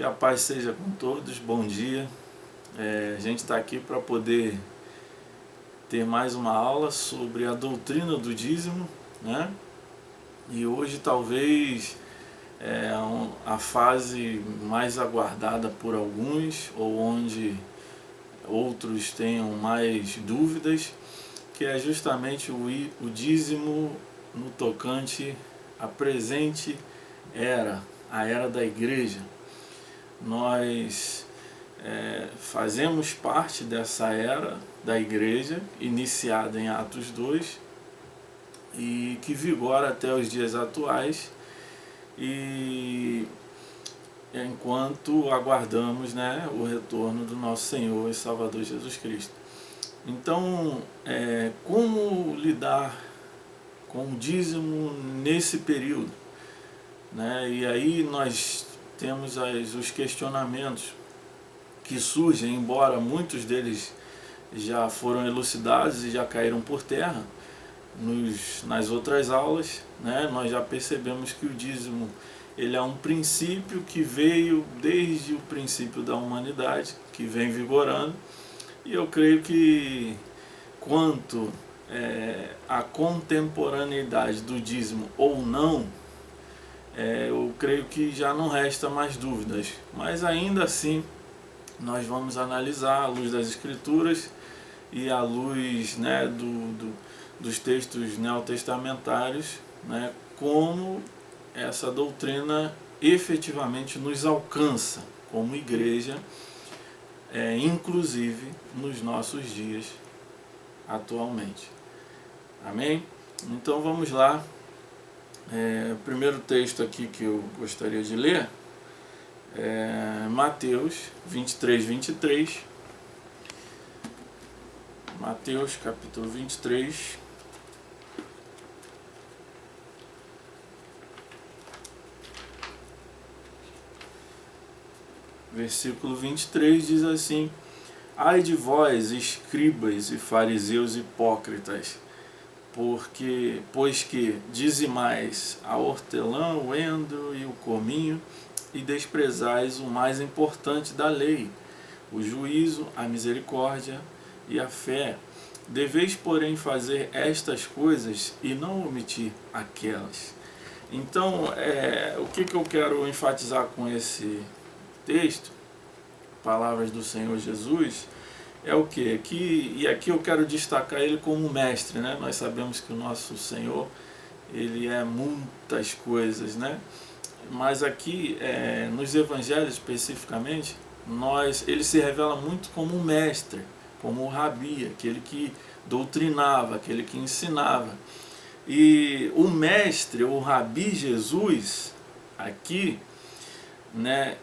Que a paz seja com todos, bom dia. A gente está aqui para poder ter mais uma aula sobre a doutrina do dízimo, né? E hoje talvez a fase mais aguardada por alguns, ou onde outros tenham mais dúvidas, que é justamente o dízimo no tocante à presente era, a era da igreja. Nós fazemos parte dessa era da igreja, iniciada em Atos 2, e que vigora até os dias atuais, e enquanto aguardamos, né, o retorno do nosso Senhor e Salvador Jesus Cristo. Então, como lidar com o dízimo nesse período, né? E aí nós temos os questionamentos que surgem, embora muitos deles já foram elucidados e já caíram por terra nas outras aulas, né? Nós já percebemos que o dízimo ele é um princípio que veio desde o princípio da humanidade, que vem vigorando, e eu creio que quanto à contemporaneidade do dízimo ou não, eu creio que já não resta mais dúvidas, mas ainda assim nós vamos analisar à luz das Escrituras e à luz, né, dos textos neotestamentários, né, como essa doutrina efetivamente nos alcança como igreja, inclusive nos nossos dias atualmente. Amém? Então vamos lá. O primeiro texto aqui que eu gostaria de ler é Mateus 23, 23. Mateus capítulo 23. Versículo 23 diz assim: Ai de vós, escribas e fariseus hipócritas, pois que dizimais a hortelã, o endro e o cominho, e desprezais o mais importante da lei, o juízo, a misericórdia e a fé. Deveis, porém, fazer estas coisas e não omitir aquelas. Então, o que eu quero enfatizar com esse texto, palavras do Senhor Jesus, é o que? E aqui eu quero destacar ele como mestre, né? Nós sabemos que o nosso Senhor, ele é muitas coisas, né? Mas aqui, nos evangelhos especificamente, ele se revela muito como um mestre, como o rabi, aquele que doutrinava, aquele que ensinava. E o mestre, o rabi Jesus, aqui, né,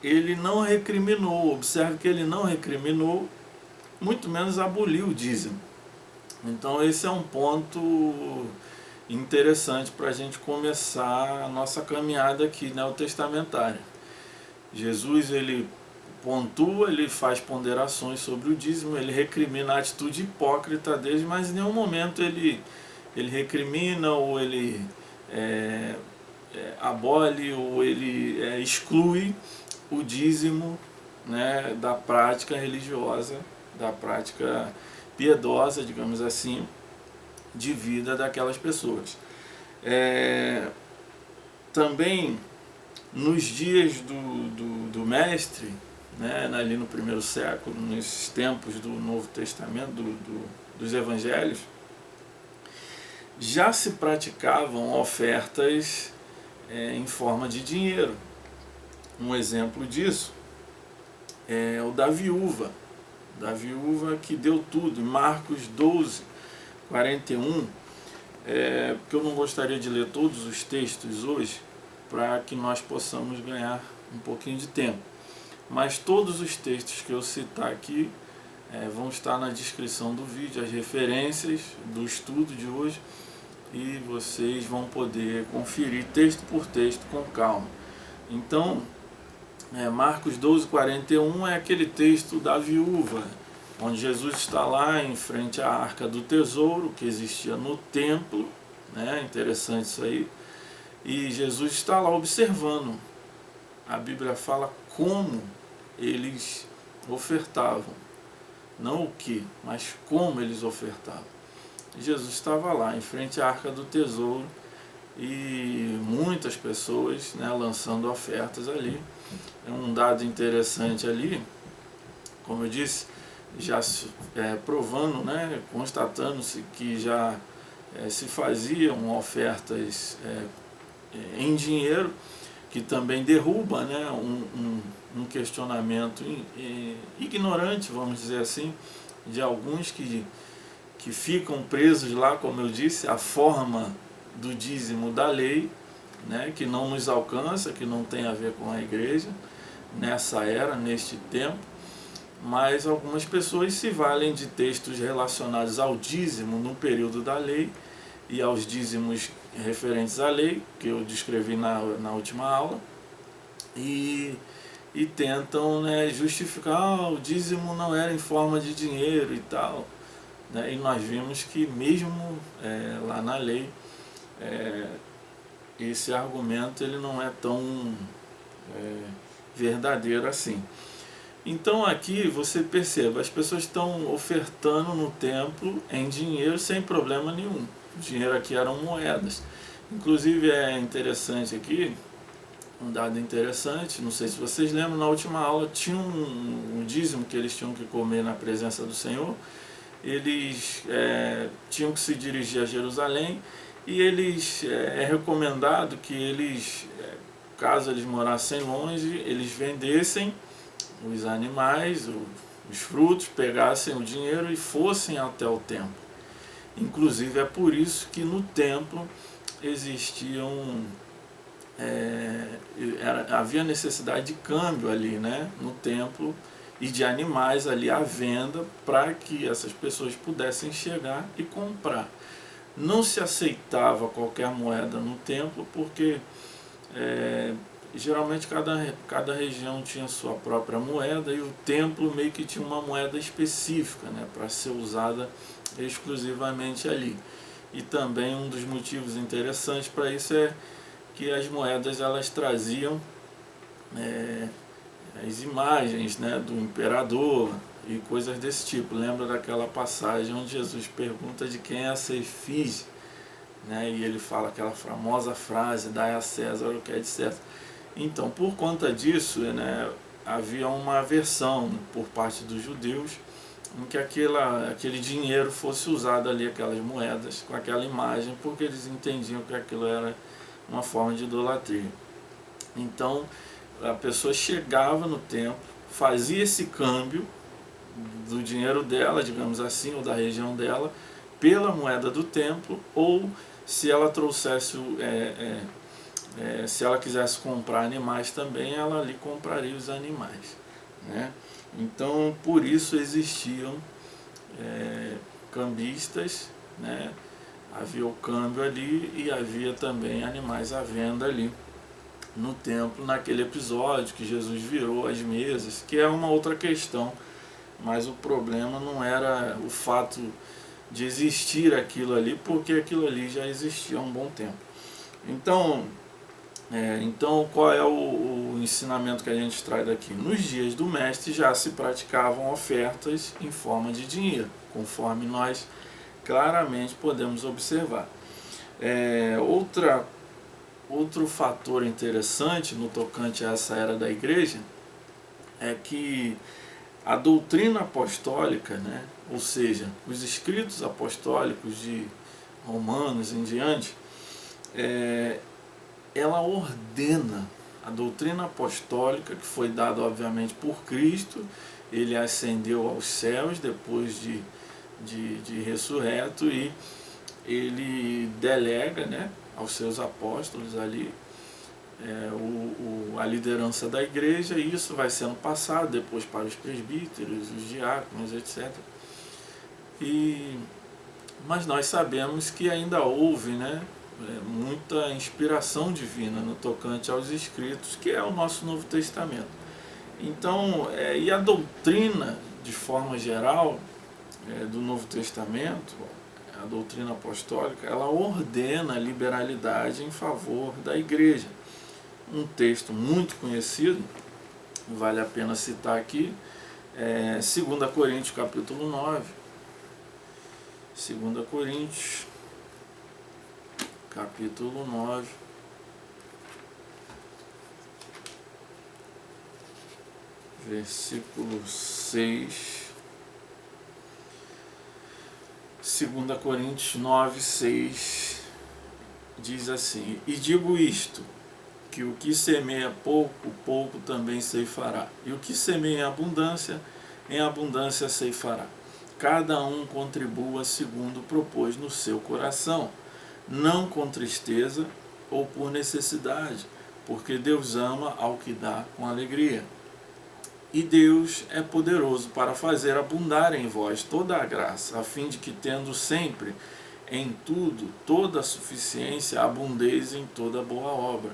ele não recriminou, observe que ele não recriminou, muito menos aboliu o dízimo. Então esse é um ponto interessante para a gente começar a nossa caminhada aqui neotestamentária. Jesus, ele pontua, ele faz ponderações sobre o dízimo, ele recrimina a atitude hipócrita deles, mas em nenhum momento ele recrimina ou ele abole ou ele exclui o dízimo, né, da prática religiosa, da prática piedosa, digamos assim, de vida daquelas pessoas. Também nos dias do mestre, né, ali no primeiro século, nesses tempos do Novo Testamento, dos Evangelhos, já se praticavam ofertas em forma de dinheiro. Um exemplo disso é o da viúva que deu tudo, em Marcos 12, 41, porque eu não gostaria de ler todos os textos hoje, para que nós possamos ganhar um pouquinho de tempo. Mas todos os textos que eu citar aqui vão estar na descrição do vídeo, as referências do estudo de hoje, e vocês vão poder conferir texto por texto com calma. Então, Marcos 12, 41 é aquele texto da viúva, onde Jesus está lá em frente à arca do tesouro, que existia no templo, né? Interessante isso aí, e Jesus está lá observando a Bíblia fala como eles ofertavam. Não o que, mas como eles ofertavam. Jesus estava lá, em frente à Arca do Tesouro, e muitas pessoas, né, lançando ofertas ali. É um dado interessante ali, como eu disse, já provando, né, constatando-se que já se faziam ofertas em dinheiro, que também derruba, né, um questionamento ignorante, vamos dizer assim, de alguns que ficam presos lá, como eu disse, a forma do dízimo da lei, né, que não nos alcança, que não tem a ver com a igreja, nessa era, neste tempo, mas algumas pessoas se valem de textos relacionados ao dízimo no período da lei e aos dízimos referentes à lei, que eu descrevi na última aula, e tentam, né, justificar o dízimo não era em forma de dinheiro e tal, né, e nós vimos que mesmo lá na lei, esse argumento ele não é tão verdadeiro assim. Então aqui você perceba, as pessoas estão ofertando no templo em dinheiro sem problema nenhum. O dinheiro aqui eram moedas. Inclusive é interessante aqui, um dado interessante, não sei se vocês lembram, na última aula tinha um dízimo que eles tinham que comer na presença do Senhor. Eles tinham que se dirigir a Jerusalém e eles é recomendado que eles, caso eles morassem longe, eles vendessem os animais, os frutos, pegassem o dinheiro e fossem até o templo. Inclusive é por isso que no templo existiam havia necessidade de câmbio ali, né, no templo, e de animais ali à venda para que essas pessoas pudessem chegar e comprar. Não se aceitava qualquer moeda no templo porque geralmente cada região tinha sua própria moeda e o templo meio que tinha uma moeda específica, né, para ser usada exclusivamente ali. E também um dos motivos interessantes para isso é que as moedas elas traziam as imagens, né, do imperador e coisas desse tipo. Lembra daquela passagem onde Jesus pergunta de quem é essa efígie, né, e ele fala aquela famosa frase, dai a César o que é de César. Então, por conta disso, né, havia uma aversão por parte dos judeus em que aquele dinheiro fosse usado ali, aquelas moedas, com aquela imagem, porque eles entendiam que aquilo era uma forma de idolatria. Então, a pessoa chegava no templo, fazia esse câmbio do dinheiro dela, digamos assim, ou da região dela, pela moeda do templo, ou se ela trouxesse, se ela quisesse comprar animais também, ela ali compraria os animais, né? Então, por isso existiam cambistas, né? Havia o câmbio ali e havia também animais à venda ali no templo, naquele episódio que Jesus virou as mesas, que é uma outra questão, mas o problema não era o fato de existir aquilo ali, porque aquilo ali já existia há um bom tempo. Então, qual é o ensinamento que a gente traz daqui? Nos dias do mestre já se praticavam ofertas em forma de dinheiro, conforme nós claramente podemos observar. Outro fator interessante no tocante a essa era da igreja é que a doutrina apostólica, né, ou seja, os escritos apostólicos de Romanos em diante, ela ordena a doutrina apostólica que foi dada obviamente por Cristo. Ele ascendeu aos céus depois de ressurreto e ele delega, né, aos seus apóstolos ali a liderança da igreja, e isso vai sendo passado depois para os presbíteros, os diáconos, etc. Mas nós sabemos que ainda houve, né, muita inspiração divina no tocante aos escritos, que é o nosso Novo Testamento. Então, e a doutrina, de forma geral, do Novo Testamento, a doutrina apostólica, ela ordena a liberalidade em favor da igreja. um texto muito conhecido, vale a pena citar aqui, 2 Coríntios capítulo 9. 2 Coríntios capítulo 9, versículo 6. 2 Coríntios 9, 6 diz assim: E digo isto, que o que semeia pouco, pouco também ceifará. E o que semeia em abundância ceifará. Cada um contribua segundo propôs no seu coração, não com tristeza ou por necessidade, porque Deus ama ao que dá com alegria. E Deus é poderoso para fazer abundar em vós toda a graça, a fim de que, tendo sempre em tudo toda a suficiência, abundeis em toda boa obra.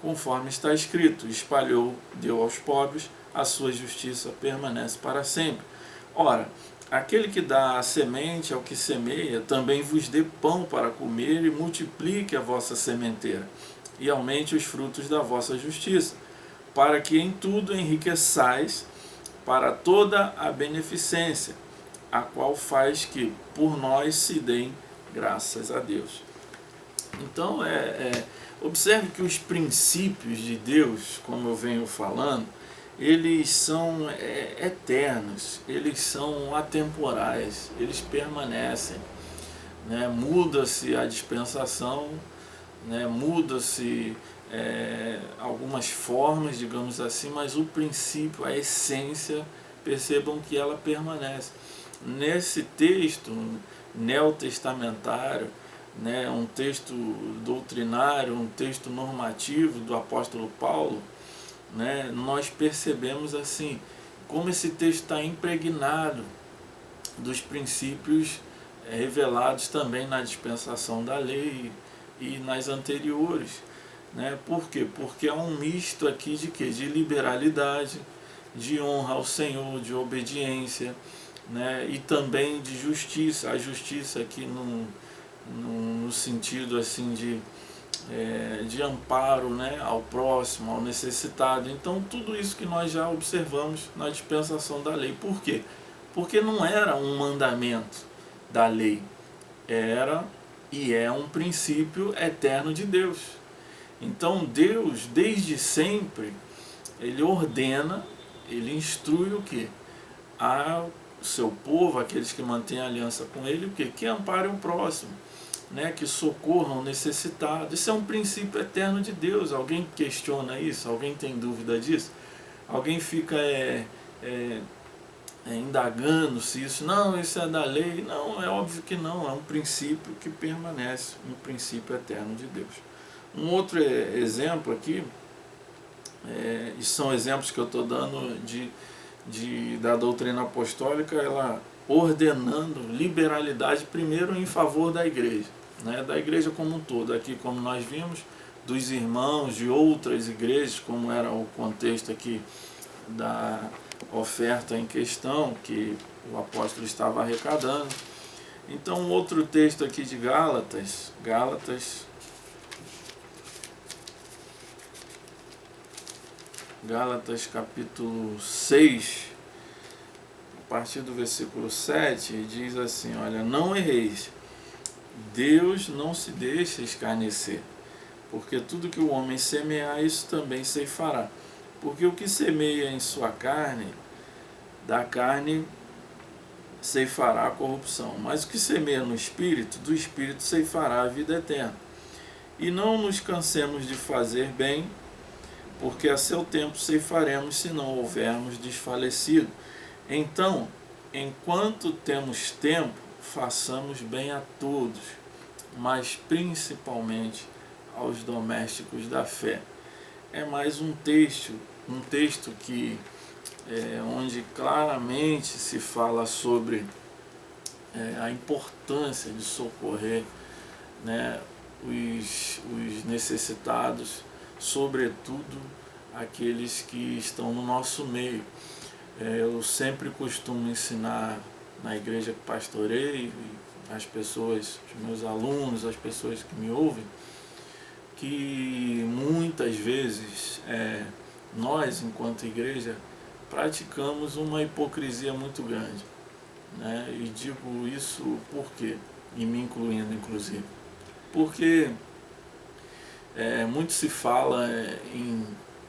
Conforme está escrito, espalhou, deu aos pobres, a sua justiça permanece para sempre. Ora, aquele que dá a semente ao que semeia, também vos dê pão para comer e multiplique a vossa sementeira, e aumente os frutos da vossa justiça, para que em tudo enriqueçais para toda a beneficência, a qual faz que por nós se deem graças a Deus. Então, observe que os princípios de Deus, como eu venho falando, eles são eternos, eles são atemporais, eles permanecem, né? Muda-se a dispensação, né? Muda-se algumas formas, digamos assim, mas o princípio, a essência, percebam que ela permanece. Nesse texto neotestamentário, né, um texto doutrinário, um texto normativo do apóstolo Paulo, né, nós percebemos assim, como esse texto está impregnado dos princípios revelados também na dispensação da lei e nas anteriores. Né? Por quê? Porque há um misto aqui de quê? De liberalidade, de honra ao Senhor, de obediência, né? E também de justiça. A justiça aqui no sentido assim de amparo, né? Ao próximo, ao necessitado. Então tudo isso que nós já observamos na dispensação da lei. Por quê? Porque não era um mandamento da lei, era e é um princípio eterno de Deus. Então Deus, desde sempre, Ele ordena, Ele instrui o quê? Ao seu povo, aqueles que mantêm aliança com Ele, o quê? Que amparem o próximo, né? Que socorram o necessitado. Isso é um princípio eterno de Deus. Alguém questiona isso? Alguém tem dúvida disso? Alguém fica indagando se isso, não, isso é da lei? Não, é óbvio que não, é um princípio que permanece, um princípio eterno de Deus. Um outro exemplo aqui, e são exemplos que eu estou dando da doutrina apostólica, ela ordenando liberalidade primeiro em favor da igreja, né, da igreja como um todo. Aqui, como nós vimos, dos irmãos de outras igrejas, como era o contexto aqui da oferta em questão que o apóstolo estava arrecadando. Então, outro texto aqui de Gálatas capítulo 6, a partir do versículo 7, diz assim: olha, não erreis, Deus não se deixa escarnecer, porque tudo que o homem semear, isso também ceifará. Porque o que semeia em sua carne, da carne ceifará a corrupção, mas o que semeia no Espírito, do Espírito ceifará a vida eterna. E não nos cansemos de fazer bem, porque a seu tempo ceifaremos, se não houvermos desfalecido. Então, enquanto temos tempo, façamos bem a todos, mas principalmente aos domésticos da fé. É mais um texto que onde claramente se fala sobre a importância de socorrer, né, os necessitados, sobretudo aqueles que estão no nosso meio. Eu sempre costumo ensinar na igreja que pastoreio, as pessoas, os meus alunos, as pessoas que me ouvem, que muitas vezes nós, enquanto igreja, praticamos uma hipocrisia muito grande, né? E digo isso por quê? E me incluindo, inclusive. Porque muito se fala em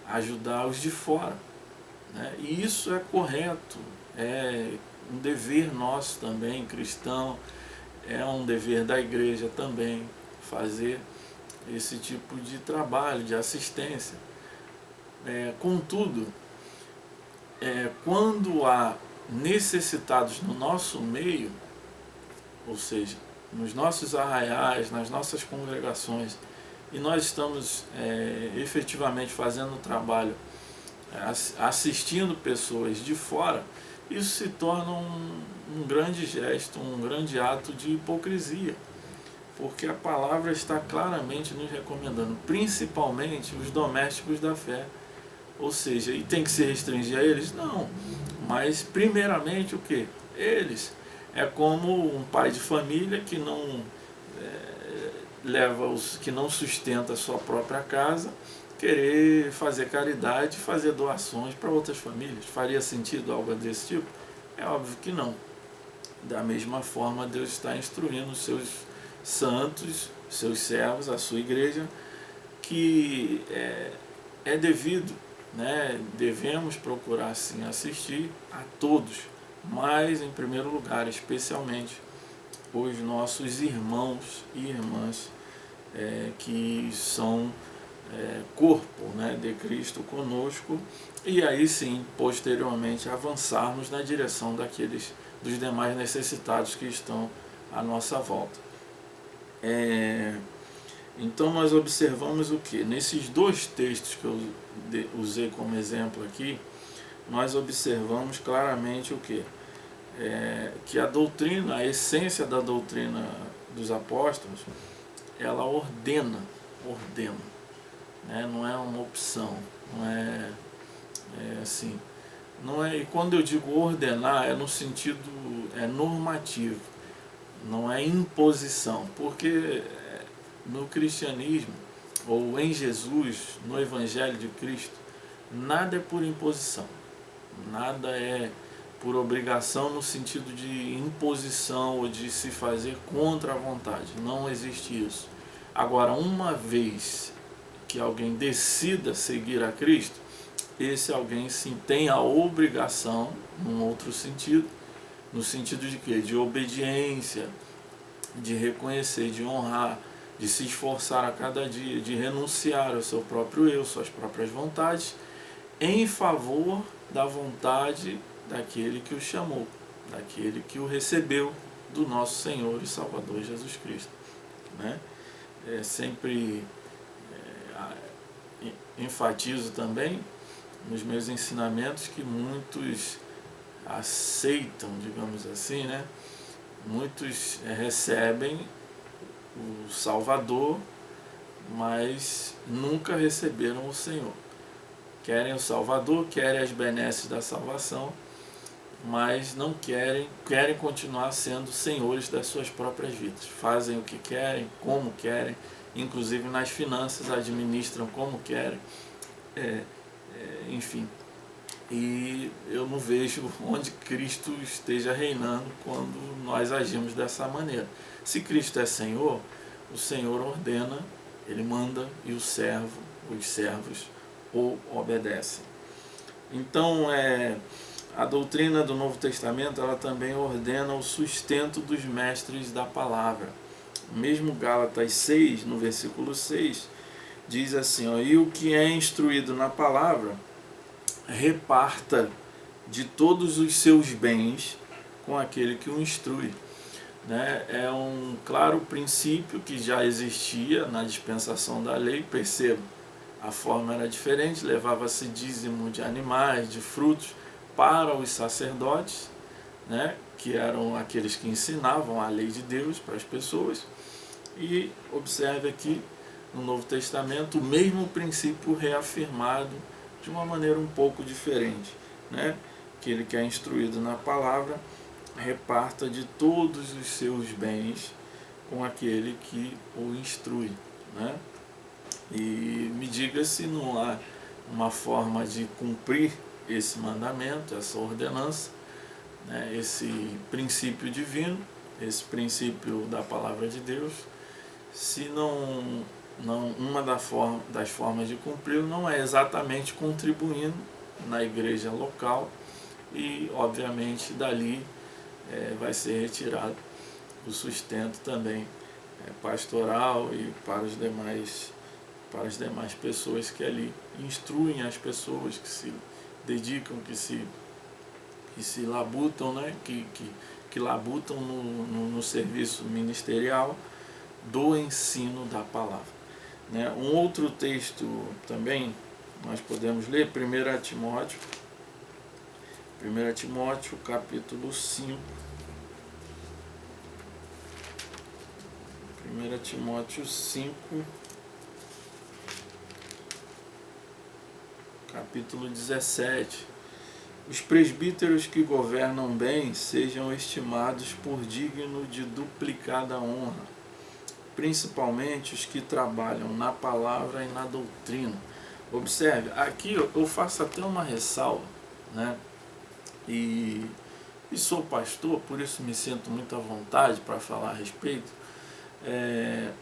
ajudar os de fora, né? E isso é correto, é um dever nosso também, cristão, é um dever da igreja também fazer esse tipo de trabalho, de assistência. Contudo, quando há necessitados no nosso meio, ou seja, nos nossos arraiais, nas nossas congregações, e nós estamos efetivamente fazendo o trabalho, assistindo pessoas de fora, isso se torna um grande gesto, um grande ato de hipocrisia, porque a palavra está claramente nos recomendando, principalmente os domésticos da fé. Ou seja, e tem que se restringir a eles? Não, mas primeiramente o que? Eles. É como um pai de família que não que não sustenta a sua própria casa, querer fazer caridade, fazer doações para outras famílias. Faria sentido algo desse tipo? É óbvio que não. Da mesma forma, Deus está instruindo os seus santos, seus servos, a sua igreja, que é devido, né, devemos procurar sim assistir a todos, mas em primeiro lugar, especialmente, os nossos irmãos e irmãs que são corpo, né, de Cristo conosco, e aí sim, posteriormente, avançarmos na direção dos demais necessitados que estão à nossa volta. Então nós observamos o que? Nesses dois textos que eu usei como exemplo aqui, nós observamos claramente o que? Que a doutrina, a essência da doutrina dos apóstolos, ela ordena, né? Não é uma opção, não é assim. Não é, e quando eu digo ordenar, é no sentido normativo, não é imposição, porque no cristianismo, ou em Jesus, no Evangelho de Cristo, nada é por imposição, nada é por obrigação no sentido de imposição ou de se fazer contra a vontade, não existe isso. Agora, uma vez que alguém decida seguir a Cristo, esse alguém sim tem a obrigação, num outro sentido, no sentido de quê? De obediência, de reconhecer, de honrar, de se esforçar a cada dia, de renunciar ao seu próprio eu, suas próprias vontades, em favor da vontade daquele que o chamou, daquele que o recebeu, do nosso Senhor e Salvador Jesus Cristo, né? Sempre enfatizo também nos meus ensinamentos que muitos aceitam, digamos assim, né? Muitos recebem o Salvador, mas nunca receberam o Senhor. Querem o Salvador, querem as benesses da salvação, mas não querem continuar sendo senhores das suas próprias vidas. Fazem o que querem, como querem, inclusive nas finanças administram como querem, enfim. E eu não vejo onde Cristo esteja reinando quando nós agimos dessa maneira. Se Cristo é Senhor, o Senhor ordena, Ele manda e os servos o obedecem. Então, a doutrina do Novo Testamento, ela também ordena o sustento dos mestres da palavra. Mesmo Gálatas 6, no versículo 6, diz assim, e o que é instruído na palavra, reparta de todos os seus bens com aquele que o instrui. Né? É um claro princípio que já existia na dispensação da lei, perceba, a forma era diferente, levava-se dízimo de animais, de frutos para os sacerdotes, né? Que eram aqueles que ensinavam a lei de Deus para as pessoas, e observe aqui no Novo Testamento o mesmo princípio reafirmado de uma maneira um pouco diferente, né? Aquele que é instruído na palavra reparta de todos os seus bens com aquele que o instrui, né? E me diga se não há uma forma de cumprir esse mandamento, essa ordenança, né, esse princípio divino, esse princípio da palavra de Deus, se uma das formas de cumpri-lo não é exatamente contribuindo na igreja local, e obviamente dali vai ser retirado o sustento também pastoral e para as demais pessoas que ali instruem as pessoas, que se dedicam, que se labutam, né? que labutam no serviço ministerial do ensino da palavra. Né? Um outro texto também nós podemos ler, 1 Timóteo capítulo 5. 1 Timóteo 5, capítulo 17. Os presbíteros que governam bem sejam estimados por digno de duplicada honra, principalmente os que trabalham na palavra e na doutrina. Observe, aqui eu faço até uma ressalva, né? E sou pastor, por isso me sinto muito à vontade para falar a respeito.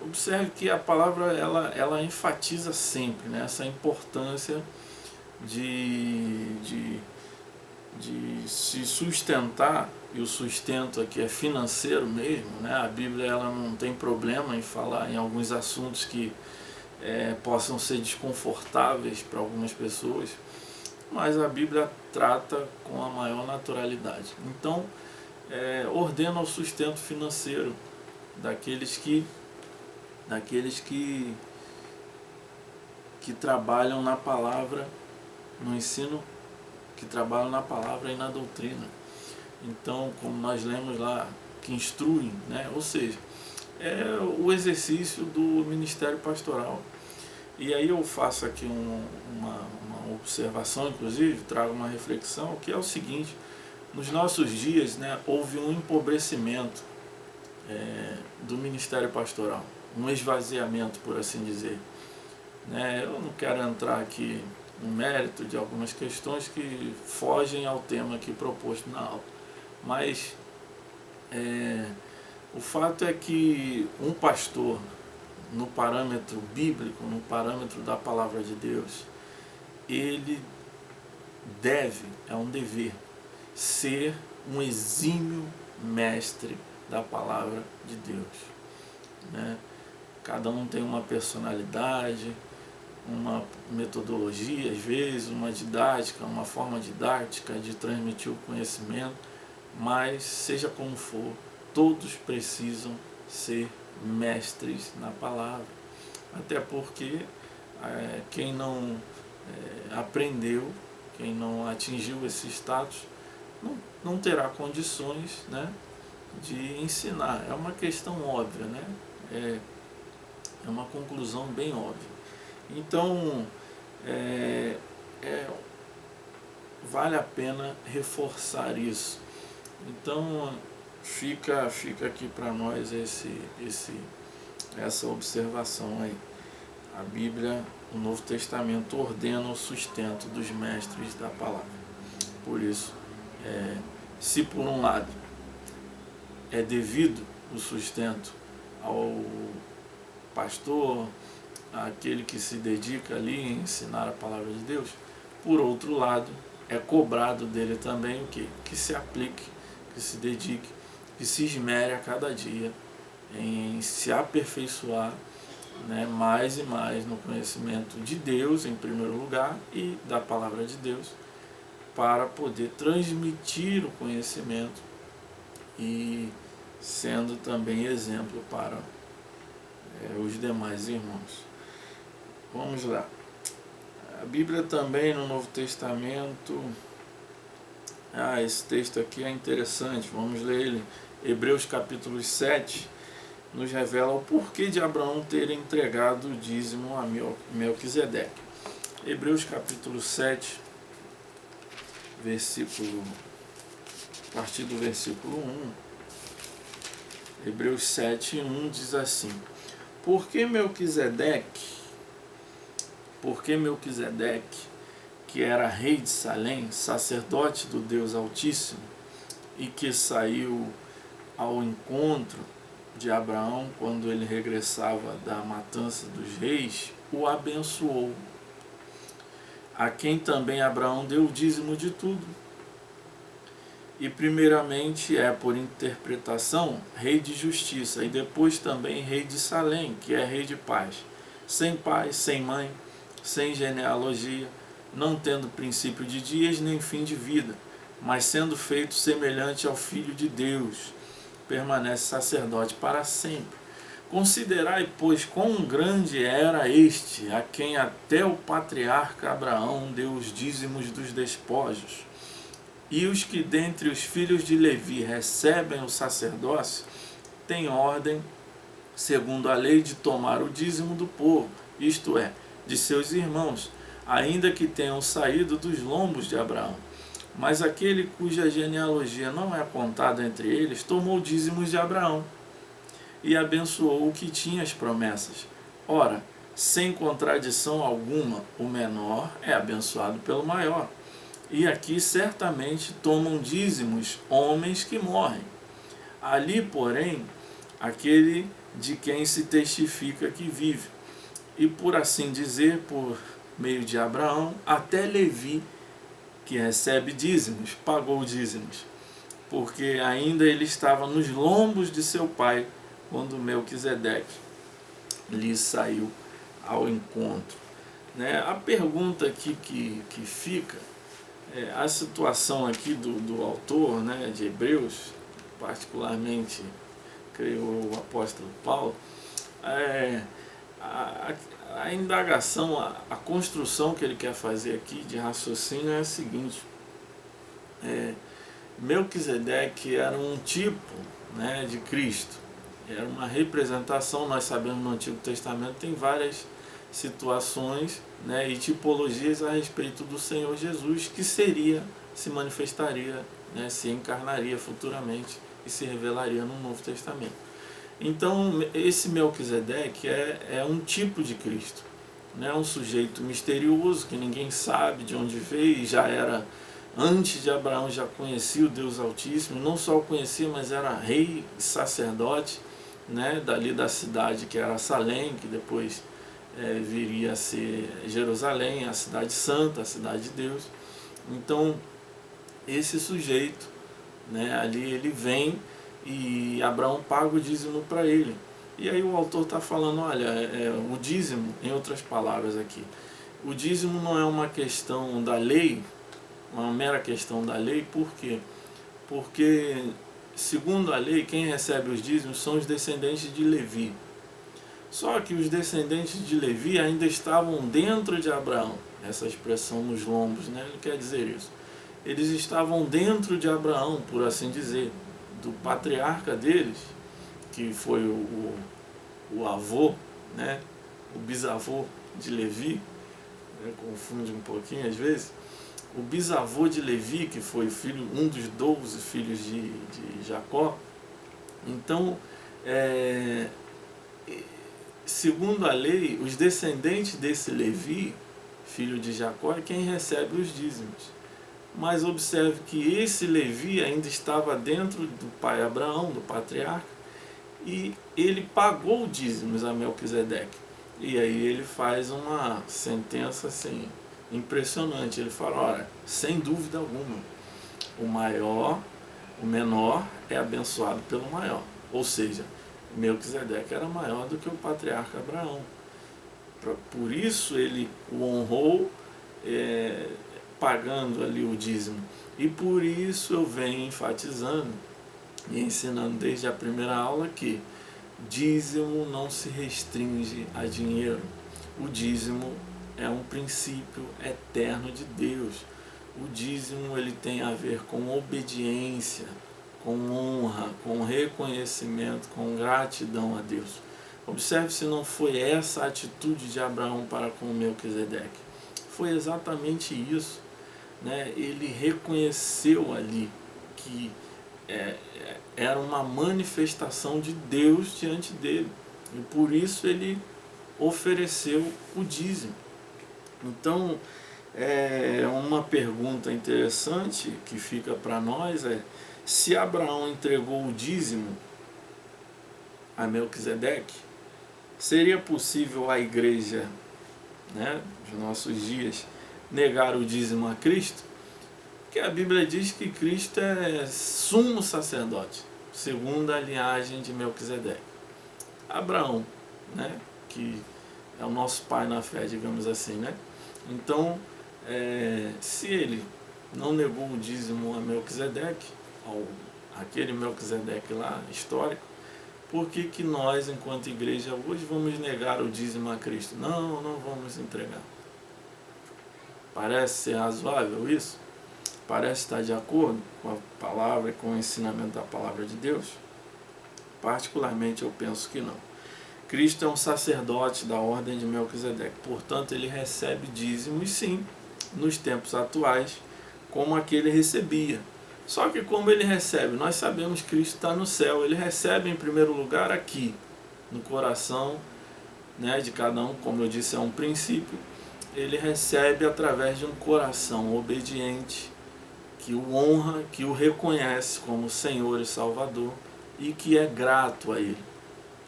Observe que a palavra ela enfatiza sempre, né, essa importância de se sustentar, e o sustento aqui é financeiro mesmo, né? A Bíblia ela não tem problema em falar em alguns assuntos que possam ser desconfortáveis para algumas pessoas, mas a Bíblia trata com a maior naturalidade. Então, ordena o sustento financeiro daqueles que trabalham na palavra, no ensino, que trabalham na palavra e na doutrina. Então, como nós lemos lá, que instruem, né? Ou seja, é o exercício do ministério pastoral. E aí eu faço aqui uma observação, inclusive, trago uma reflexão, que é o seguinte: nos nossos dias, né, houve um empobrecimento do ministério pastoral, um esvaziamento, por assim dizer. Né? Eu não quero entrar aqui no mérito de algumas questões que fogem ao tema aqui proposto na aula, mas o fato é que um pastor, no parâmetro bíblico, no parâmetro da palavra de Deus, ele deve, é um dever, ser um exímio mestre da palavra de Deus. Né? Cada um tem uma personalidade, uma metodologia, às vezes, uma didática, uma forma didática de transmitir o conhecimento, mas, seja como for, todos precisam ser mestres na palavra. Até porque quem não aprendeu, quem não atingiu esse status, não terá condições, né, de ensinar. É uma questão óbvia, né? É uma conclusão bem óbvia. Então, vale a pena reforçar isso. Então, fica aqui para nós essa observação aí. A Bíblia, o Novo Testamento, ordena o sustento dos mestres da palavra. Por isso, se por um lado é devido o sustento ao pastor, àquele que se dedica ali a ensinar a palavra de Deus, por outro lado, é cobrado dele também o quê? Que se aplique, que se dedique, que se esmere a cada dia em se aperfeiçoar, né, mais e mais no conhecimento de Deus, em primeiro lugar, e da palavra de Deus, para poder transmitir o conhecimento e sendo também exemplo para os demais irmãos. Vamos lá. A Bíblia também no Novo Testamento, esse texto aqui é interessante, vamos ler ele. Hebreus capítulo 7 nos revela o porquê de Abraão ter entregado o dízimo a Melquisedeque. Hebreus capítulo 7, a partir do versículo 1, Hebreus 7, 1 diz assim: porque Melquisedeque porque Melquisedeque, que era rei de Salém, sacerdote do Deus Altíssimo, e que saiu ao encontro de Abraão quando ele regressava da matança dos reis, o abençoou, a quem também Abraão deu o dízimo de tudo. E primeiramente é, por interpretação, rei de justiça, e depois também rei de Salém, que é rei de paz, sem pai, sem mãe, sem genealogia, não tendo princípio de dias nem fim de vida, mas sendo feito semelhante ao Filho de Deus, permanece sacerdote para sempre. Considerai, pois, quão grande era este, a quem até o patriarca Abraão deu os dízimos dos despojos. E os que dentre os filhos de Levi recebem o sacerdócio, têm ordem, segundo a lei, de tomar o dízimo do povo, isto é, de seus irmãos, ainda que tenham saído dos lombos de Abraão. Mas aquele cuja genealogia não é contada entre eles, tomou dízimos de Abraão e abençoou o que tinha as promessas. Ora, sem contradição alguma, o menor é abençoado pelo maior. E aqui certamente tomam dízimos homens que morrem. Ali, porém, aquele de quem se testifica que vive. E por assim dizer, por meio de Abraão, até Levi, que recebe dízimos, pagou dízimos, porque ainda ele estava nos lombos de seu pai, quando Melquisedeque lhe saiu ao encontro. A pergunta aqui que fica, a situação aqui do autor, de Hebreus, particularmente, creio o apóstolo Paulo, a indagação, a construção que ele quer fazer aqui de raciocínio é a seguinte: Melquisedeque era um tipo de Cristo, era uma representação. Nós sabemos no Antigo Testamento tem várias situações e tipologias a respeito do Senhor Jesus, que se manifestaria, se encarnaria futuramente e se revelaria no Novo Testamento. Então, esse Melquisedeque é um tipo de Cristo, um sujeito misterioso que ninguém sabe de onde veio, e já era, antes de Abraão, já conhecia o Deus Altíssimo, não só o conhecia, mas era rei e sacerdote, dali da cidade que era Salém, que depois viria a ser Jerusalém, a cidade santa, a cidade de Deus. Então, esse sujeito, ali ele vem e Abraão paga o dízimo para ele. E aí o autor está falando, olha, o dízimo, em outras palavras aqui, o dízimo não é uma questão da lei, uma mera questão da lei. Por quê? Porque, segundo a lei, quem recebe os dízimos são os descendentes de Levi. Só que os descendentes de Levi ainda estavam dentro de Abraão. Essa expressão nos lombos, ele quer dizer isso. Eles estavam dentro de Abraão, por assim dizer, do patriarca deles, que foi o avô, o bisavô de Levi, confunde um pouquinho às vezes, o bisavô de Levi, que foi filho, um dos 12 filhos de Jacó. Então, segundo a lei, os descendentes desse Levi, filho de Jacó, é quem recebe os dízimos. Mas observe que esse Levi ainda estava dentro do pai Abraão, do patriarca, e ele pagou dízimos a Melquisedeque. E aí ele faz uma sentença assim, impressionante. Ele fala, olha, sem dúvida alguma, o menor é abençoado pelo maior. Ou seja, Melquisedeque era maior do que o patriarca Abraão. Por isso ele o honrou, pagando ali o dízimo. E por isso eu venho enfatizando e ensinando desde a primeira aula que dízimo não se restringe a dinheiro. O dízimo é um princípio eterno de Deus. O dízimo ele tem a ver com obediência, com honra, com reconhecimento, com gratidão a Deus. Observe se não foi essa a atitude de Abraão para com Melquisedeque. Foi exatamente isso. Ele reconheceu ali que era uma manifestação de Deus diante dele, e por isso ele ofereceu o dízimo. Então, uma pergunta interessante que fica para nós é: se Abraão entregou o dízimo a Melquisedeque, seria possível a igreja, né, dos nossos dias, negar o dízimo a Cristo? Porque a Bíblia diz que Cristo é sumo sacerdote, segundo a linhagem de Melquisedeque. Abraão, né, que é o nosso pai na fé, digamos assim, né? Então, se ele não negou o dízimo a Melquisedeque, aquele Melquisedeque lá, histórico, por que nós, enquanto igreja, hoje vamos negar o dízimo a Cristo? Não, não vamos entregar. Parece ser razoável isso? Parece estar de acordo com a palavra e com o ensinamento da palavra de Deus? Particularmente eu penso que não. Cristo é um sacerdote da ordem de Melquisedeque, portanto ele recebe dízimos sim, nos tempos atuais, como aquele recebia. Só que como ele recebe? Nós sabemos que Cristo está no céu, ele recebe em primeiro lugar aqui, no coração, né, de cada um, como eu disse, é um princípio. Ele recebe através de um coração obediente, que o honra, que o reconhece como Senhor e Salvador e que é grato a Ele,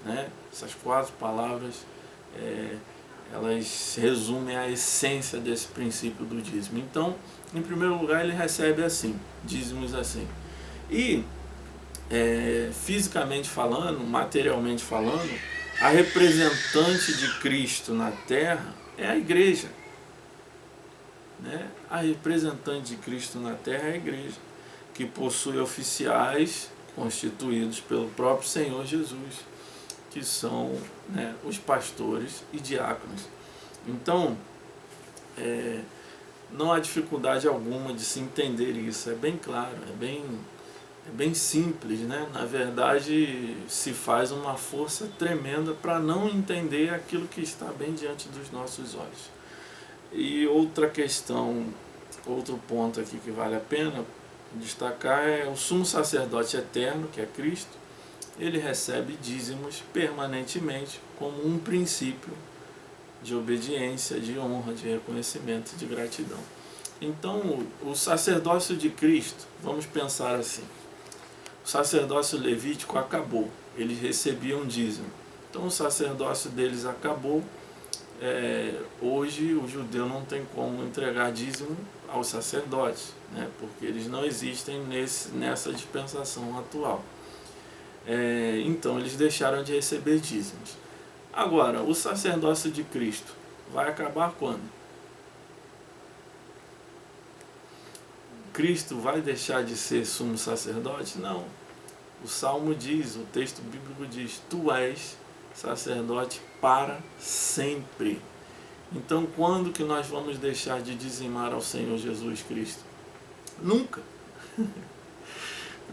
né? Essas 4 palavras, elas resumem a essência desse princípio do dízimo. Então, em primeiro lugar, ele recebe assim, dízimos assim. E, fisicamente falando, materialmente falando, a representante de Cristo na terra é a igreja, né? A representante de Cristo na terra é a igreja, que possui oficiais constituídos pelo próprio Senhor Jesus, que são, né, os pastores e diáconos. Então, não há dificuldade alguma de se entender isso, é bem claro, é bem simples, né? Na verdade, se faz uma força tremenda para não entender aquilo que está bem diante dos nossos olhos. E outra questão, outro ponto aqui que vale a pena destacar é o sumo sacerdote eterno, que é Cristo. Ele recebe dízimos permanentemente como um princípio de obediência, de honra, de reconhecimento, de gratidão. Então, o sacerdócio de Cristo, vamos pensar assim, o sacerdócio levítico acabou, eles recebiam dízimo. Então, o sacerdócio deles acabou. Hoje o judeu não tem como entregar dízimo aos sacerdotes, né, porque eles não existem nessa dispensação atual. Então eles deixaram de receber dízimos. Agora, o sacerdócio de Cristo vai acabar quando? Cristo vai deixar de ser sumo sacerdote? Não. O Salmo diz, o texto bíblico diz: tu és sacerdote para sempre. Então, quando que nós vamos deixar de dizimar ao Senhor Jesus Cristo? Nunca.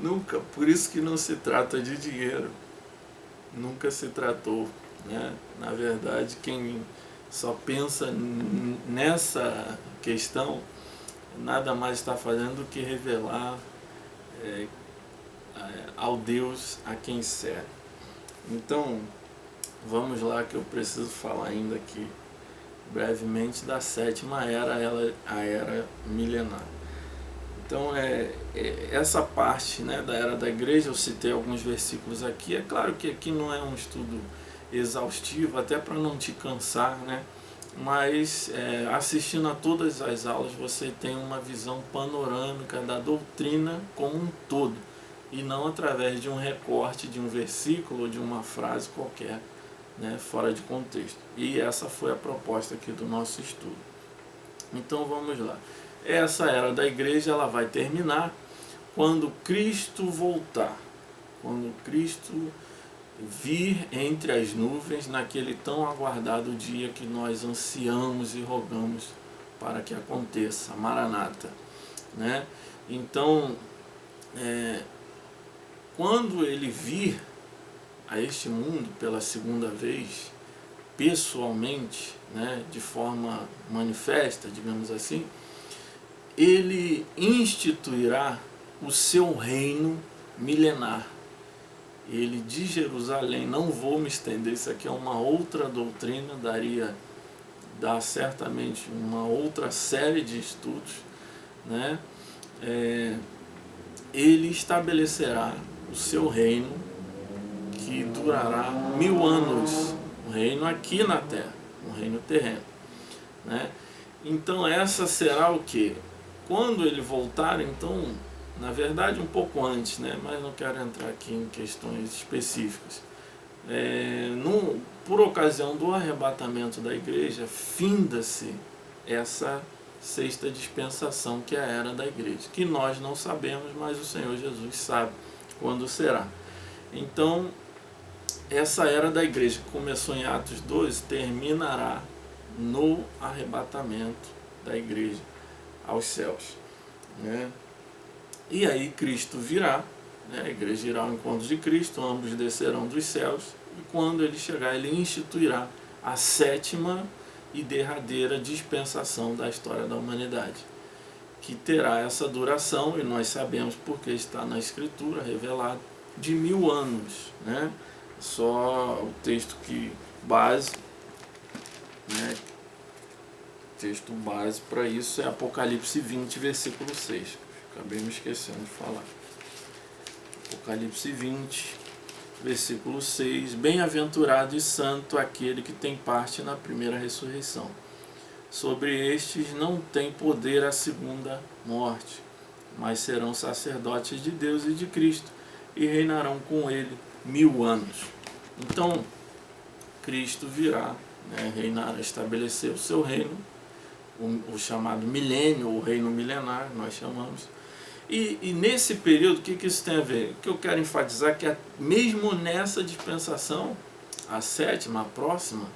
Nunca. Por isso que não se trata de dinheiro. Nunca se tratou, né? Na verdade, quem só pensa nessa questão nada mais está fazendo do que revelar ao Deus a quem serve. Então, vamos lá, que eu preciso falar ainda aqui brevemente da 7ª era, a era milenar. Então, essa parte, né, da era da igreja, eu citei alguns versículos aqui. É claro que aqui não é um estudo exaustivo, até para não te cansar, né? Mas assistindo a todas as aulas você tem uma visão panorâmica da doutrina como um todo, e não através de um recorte de um versículo ou de uma frase qualquer, né, fora de contexto. E essa foi a proposta aqui do nosso estudo. Então vamos lá. Essa era da igreja, ela vai terminar quando Cristo voltar, quando Cristo vir entre as nuvens naquele tão aguardado dia que nós ansiamos e rogamos para que aconteça, Maranata, né? Então, quando ele vir a este mundo pela segunda vez, pessoalmente, né, de forma manifesta, digamos assim, ele instituirá o seu reino milenar. Ele de Jerusalém, não vou me estender, isso aqui é uma outra doutrina, daria dar certamente uma outra série de estudos, né? Ele estabelecerá o seu reino, que durará 1000 anos, um reino aqui na terra, um reino terreno, né? Então essa será o que? Quando ele voltar, então, na verdade um pouco antes, né? Mas não quero entrar aqui em questões específicas. Por ocasião do arrebatamento da igreja, finda-se essa sexta dispensação, que é a era da igreja, que nós não sabemos, mas o Senhor Jesus sabe quando será. Então, essa era da igreja, que começou em Atos 12, terminará no arrebatamento da igreja aos céus, né? E aí Cristo virá, né? A igreja irá ao encontro de Cristo, ambos descerão dos céus, e quando ele chegar, ele instituirá a sétima e derradeira dispensação da história da humanidade, que terá essa duração, e nós sabemos porque está na Escritura revelado, de 1000 anos, né? Só o texto base, né? Texto base para isso é Apocalipse 20, versículo 6. Acabei me esquecendo de falar. Apocalipse 20, versículo 6. Bem-aventurado e santo aquele que tem parte na primeira ressurreição. Sobre estes não tem poder a segunda morte, mas serão sacerdotes de Deus e de Cristo, e reinarão com ele 1000 anos. Então, Cristo virá, né, reinar, estabelecer o seu reino, o chamado milênio, o reino milenar, nós chamamos. E nesse período, o que isso tem a ver? O que eu quero enfatizar é que mesmo nessa dispensação, a sétima, a próxima,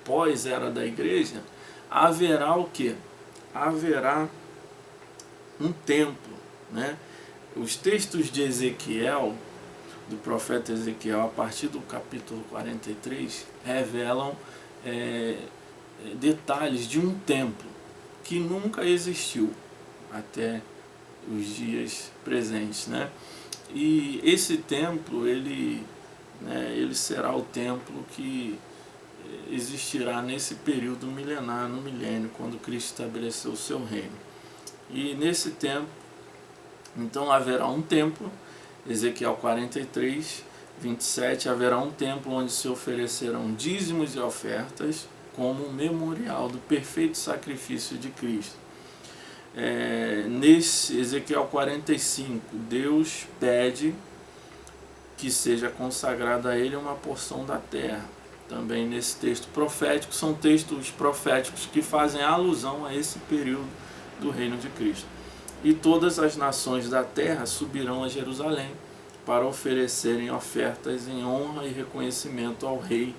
pós-era da igreja, haverá o quê? Haverá um templo, né? Os textos de Ezequiel, do profeta Ezequiel, a partir do capítulo 43, revelam detalhes de um templo que nunca existiu até os dias presentes, né? E esse templo, ele será o templo que existirá nesse período milenar, no milênio, quando Cristo estabeleceu o seu reino. E nesse tempo, então haverá um templo, Ezequiel 43, 27, haverá um templo onde se oferecerão dízimos e ofertas como um memorial do perfeito sacrifício de Cristo. Nesse Ezequiel 45, Deus pede que seja consagrada a ele uma porção da terra. Também nesse texto profético, são textos proféticos que fazem alusão a esse período do reino de Cristo. E todas as nações da terra subirão a Jerusalém para oferecerem ofertas em honra e reconhecimento ao rei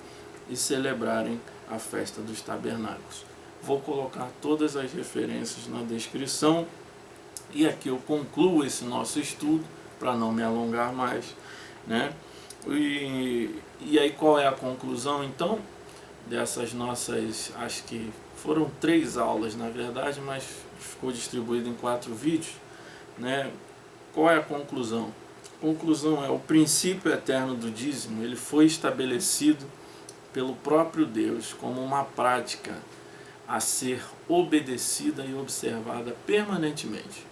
e celebrarem a festa dos tabernáculos. Vou colocar todas as referências na descrição, e aqui eu concluo esse nosso estudo para não me alongar mais, né? E aí qual é a conclusão então dessas nossas, acho que foram 3 aulas na verdade, mas ficou distribuído em 4 vídeos, né? Qual é a conclusão? A conclusão é: o princípio eterno do dízimo, ele foi estabelecido pelo próprio Deus como uma prática a ser obedecida e observada permanentemente.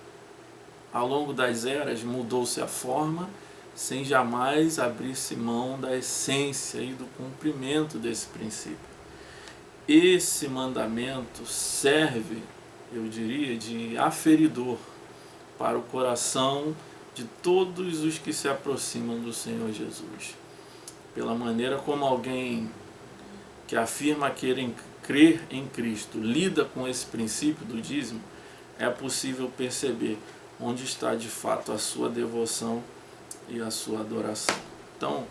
Ao longo das eras mudou-se a forma, sem jamais abrir-se mão da essência e do cumprimento desse princípio. Esse mandamento serve, eu diria, de aferidor para o coração de todos os que se aproximam do Senhor Jesus. Pela maneira como alguém que afirma querer crer em Cristo lida com esse princípio do dízimo, é possível perceber onde está de fato a sua devoção e a sua adoração. Então,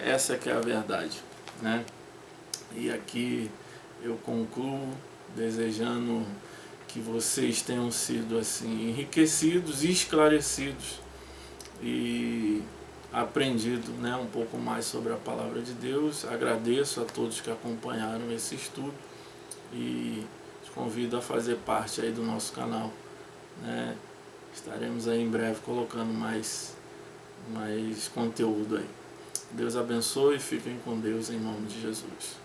essa que é a verdade, né? E aqui eu concluo desejando que vocês tenham sido assim enriquecidos e esclarecidos e aprendido, né, um pouco mais sobre a palavra de Deus. Agradeço a todos que acompanharam esse estudo e te convido a fazer parte aí do nosso canal, né? Estaremos aí em breve colocando mais conteúdo aí. Deus abençoe e fiquem com Deus em nome de Jesus.